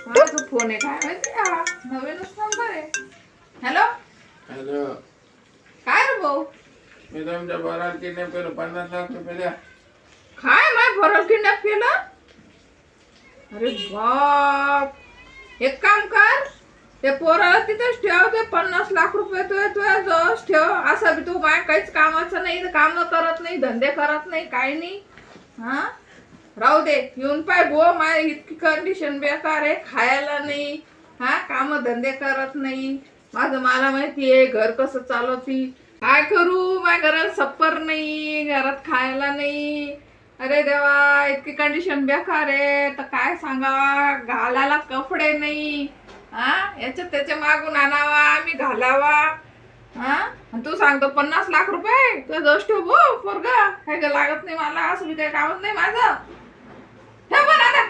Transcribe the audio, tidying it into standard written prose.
हा तो फोन आहे काय माहिती हा नवीनच नंबर आहे. हॅलो हॅलो, काय रे भाऊ? मी तुमच्या बरोबर किडनॅप केलं 50 लाख रुपये द्या. काय माय भरल किडनॅप केलं? अरे बाप, एक काम कर, ते पोराला तिथेच ठेव, ते 50 लाख रुपये तुझ्या जवळच ठेव. असा बी तू माय काहीच कामाचं नाही, काम करत नाही, धंदे करत नाही, काही नाही. हा राहू दे, येऊन पाय भो, माय इतकी कंडिशन बेकार आहे, खायला नाही, हा काम धंदे करत नाही. माझं मला माहिती आहे घर कसं चालवती. काय करू, माझ्या घरात सप्पर नाही, घरात खायला नाही. अरे देवा, इतकी कंडिशन बेकार आहे तर काय सांगावा, घालायला कपडे नाही. हा याच्या त्याच्या मागून आणावा, आम्ही घालावा. हा आणि तू सांगतो 50 लाख रुपये तुझ्या जवळ ठेव भो, पोरगा काय लागत नाही मला, असं मी काही कामच नाही माझं. ठेव पण आता.